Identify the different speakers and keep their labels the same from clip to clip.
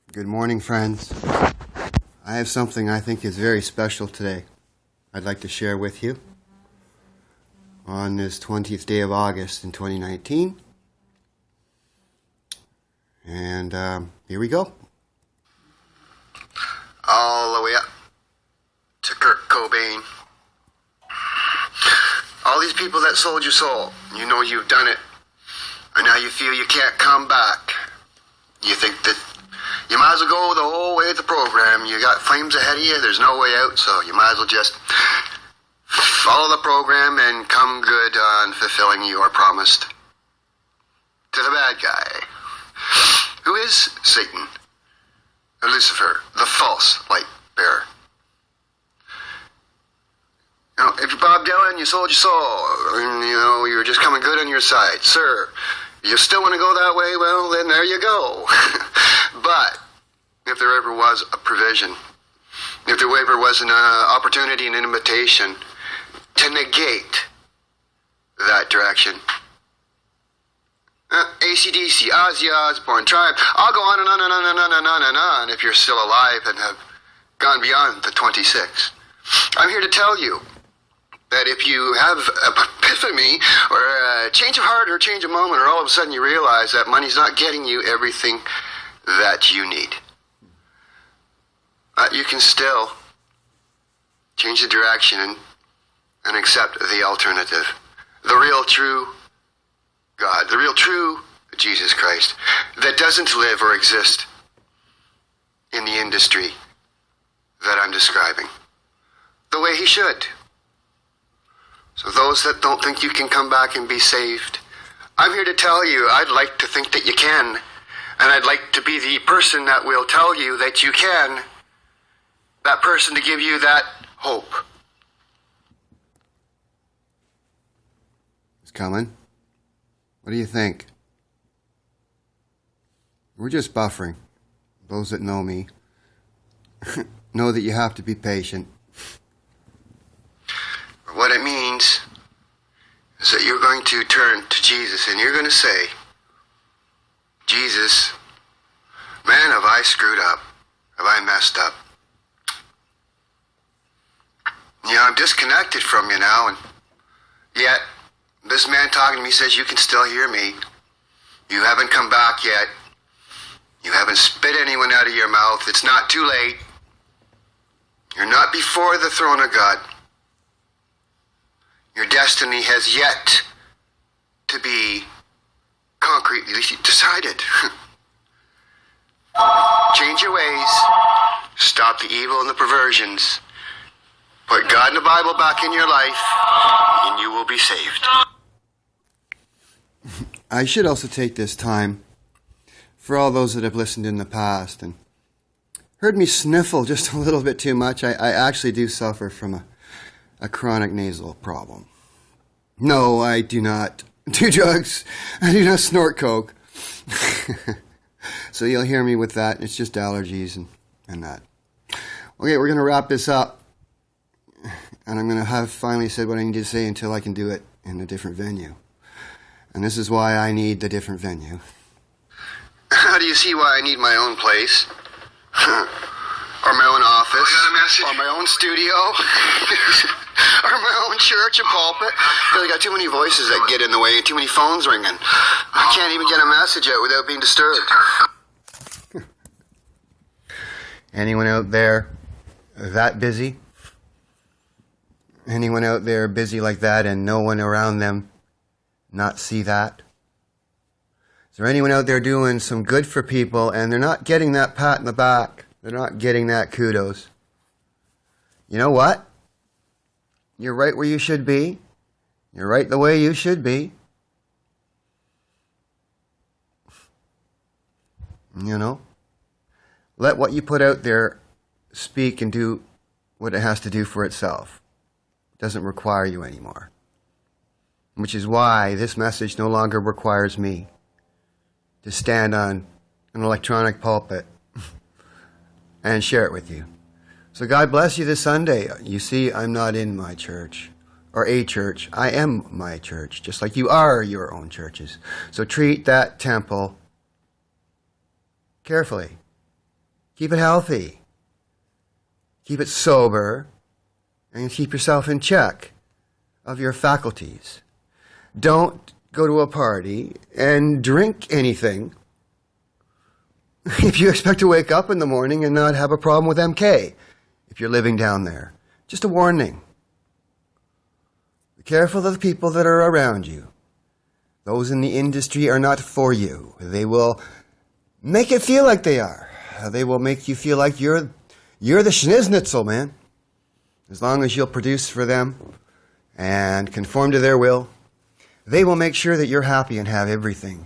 Speaker 1: Good morning, friends. I have something I think is very special today I'd like to share with you on this 20th day of August in 2019. And here we go.
Speaker 2: All the way up to Kurt Cobain. All these people that sold your soul, you know you've done it, and now you feel you can't come back. You think that you might as well go the whole way with the program. You got flames ahead of you, there's no way out, so you might as well just follow the program and come good on fulfilling your promise to the bad guy, who is Satan, Lucifer, the false light bearer. You know, if you're Bob Dylan, you sold your soul, and you're just coming good on your side, sir. You still want to go that way? Well, then there you go. But if there ever was a provision, if there ever was an opportunity and an invitation to negate that direction, AC/DC, Ozzy Osbourne, Tribe, I'll go on and on and on and on and on and on if you're still alive and have gone beyond the 26. I'm here to tell you that if you have an epiphany or a change of heart or a change of moment, or all of a sudden you realize that money's not getting you everything that you need, you can still change the direction and accept the alternative. The real true God, the real true Jesus Christ, that doesn't live or exist in the industry that I'm describing, the way he should. So those that don't think you can come back and be saved, I'm here to tell you, I'd like to think that you can. And I'd like to be the person that will tell you that you can. That person to give you that hope.
Speaker 1: It's coming. What do you think? We're just buffering. Those that know me know that you have to be patient.
Speaker 2: What it means is that you're going to turn to Jesus and you're going to say, Jesus, man, have I screwed up? Have I messed up? I'm disconnected from you now, and yet this man talking to me says you can still hear me. You haven't come back yet. You haven't spit anyone out of your mouth. It's not too late. You're not before the throne of God. Your destiny has yet to be concretely decided. Change your ways. Stop the evil and the perversions. Put God and the Bible back in your life, and you will be saved.
Speaker 1: I should also take this time for all those that have listened in the past and heard me sniffle just a little bit too much. I actually do suffer from a chronic nasal problem. No, I do not do drugs. I do not snort coke. So you'll hear me with that. It's just allergies and that. Okay, we're going to wrap this up. And I'm going to have finally said what I need to say until I can do it in a different venue. And this is why I need the different venue.
Speaker 2: How do you see why I need my own place? Or my own office? Or my own studio? Or my own church and pulpit? Because I got too many voices that get in the way and too many phones ringing. I can't even get a message out without being disturbed.
Speaker 1: Anyone out there that busy? Anyone out there busy like that and no one around them not see that? Is there anyone out there doing some good for people and they're not getting that pat in the back? They're not getting that kudos. You know what? You're right where you should be. You're right the way you should be. Let what you put out there speak and do what it has to do for itself. It doesn't require you anymore. Which is why this message no longer requires me to stand on an electronic pulpit and share it with you. So God bless you this Sunday. You see, I'm not in my church or a church. I am my church, just like you are your own churches. So treat that temple carefully. Keep it healthy. Keep it sober. And keep yourself in check of your faculties. Don't go to a party and drink anything if you expect to wake up in the morning and not have a problem with MK if you're living down there. Just a warning. Be careful of the people that are around you. Those in the industry are not for you. They will make it feel like they are. They will make you feel like you're the schniznitzel, man. As long as you'll produce for them and conform to their will, they will make sure that you're happy and have everything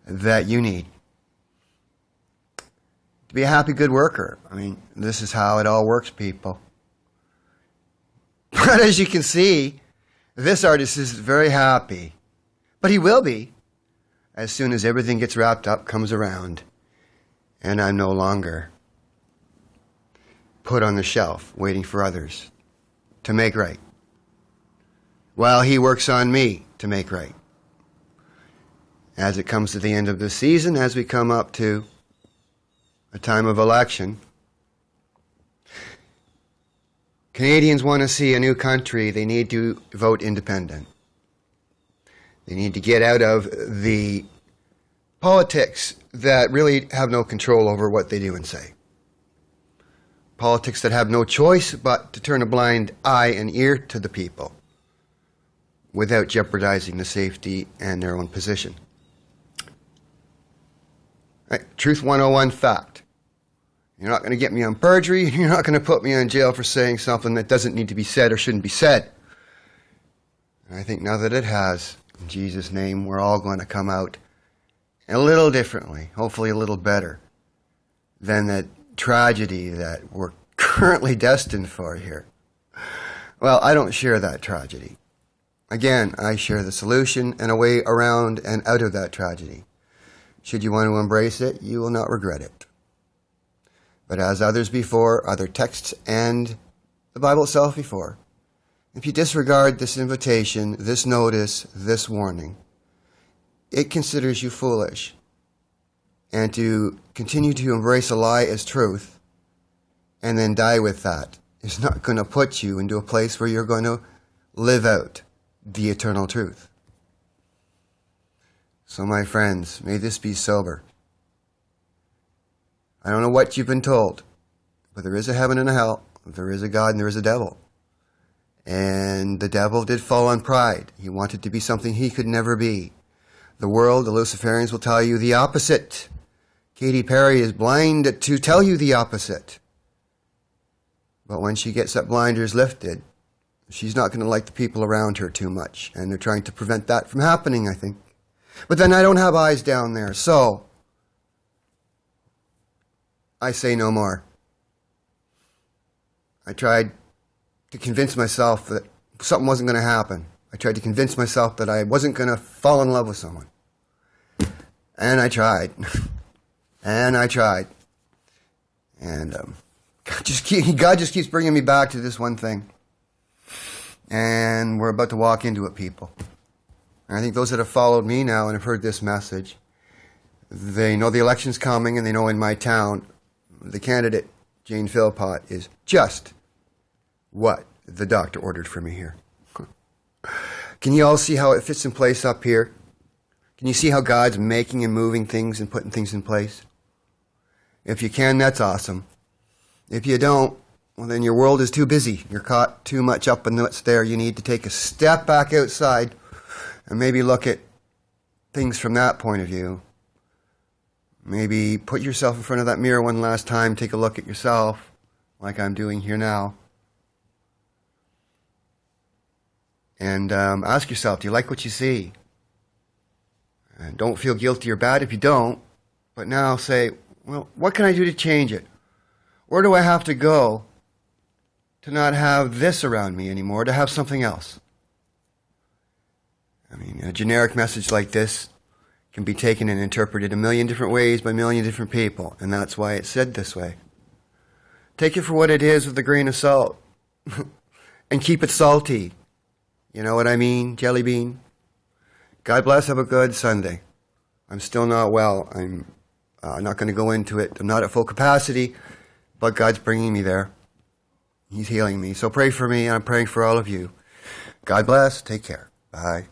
Speaker 1: that you need. To be a happy, good worker. I mean, this is how it all works, people. But as you can see, this artist is very happy. But he will be as soon as everything gets wrapped up, comes around, and I'm no longer put on the shelf waiting for others to make right, while he works on me to make right. As it comes to the end of the season, as we come up to a time of election, Canadians want to see a new country. They need to vote independent. They need to get out of the politics that really have no control over what they do and say. Politics that have no choice but to turn a blind eye and ear to the people without jeopardizing the safety and their own position. Right. Truth 101 fact. You're not going to get me on perjury. You're not going to put me in jail for saying something that doesn't need to be said or shouldn't be said. And I think now that it has, in Jesus' name, we're all going to come out a little differently, hopefully a little better than that tragedy that we're currently destined for here. Well, I don't share that tragedy. Again, I share the solution and a way around and out of that tragedy. Should you want to embrace it, you will not regret it. But as others before, other texts and the Bible itself before, if you disregard this invitation, this notice, this warning, it considers you foolish. And to continue to embrace a lie as truth and then die with that is not going to put you into a place where you're going to live out the eternal truth. So my friends, may this be sober. I don't know what you've been told, but there is a heaven and a hell, there is a God and there is a devil. And the devil did fall on pride. He wanted to be something he could never be. The world, the Luciferians, will tell you the opposite. Katy Perry is blind to tell you the opposite. But when she gets that blinders lifted, she's not going to like the people around her too much. And they're trying to prevent that from happening, I think. But then I don't have eyes down there, so I say no more. I tried to convince myself that something wasn't going to happen. I tried to convince myself that I wasn't going to fall in love with someone. And I tried. And I tried. And God just keeps bringing me back to this one thing. And we're about to walk into it, people. And I think those that have followed me now and have heard this message, they know the election's coming, and they know in my town, the candidate, Jane Philpott, is just what the doctor ordered for me here. Can you all see how it fits in place up here? Can you see how God's making and moving things and putting things in place? If you can, that's awesome. If you don't, well, then your world is too busy. You're caught too much up in what's there. You need to take a step back outside and maybe look at things from that point of view. Maybe put yourself in front of that mirror one last time, take a look at yourself, like I'm doing here now. And ask yourself, do you like what you see? And don't feel guilty or bad if you don't. But now say, well, what can I do to change it? Where do I have to go to not have this around me anymore, to have something else? I mean, a generic message like this can be taken and interpreted a million different ways by a million different people, and that's why it's said this way. Take it for what it is with a grain of salt, and keep it salty. You know what I mean, jelly bean? God bless, have a good Sunday. I'm still not well. I'm not going to go into it. I'm not at full capacity, but God's bringing me there. He's healing me. So pray for me, and I'm praying for all of you. God bless. Take care. Bye.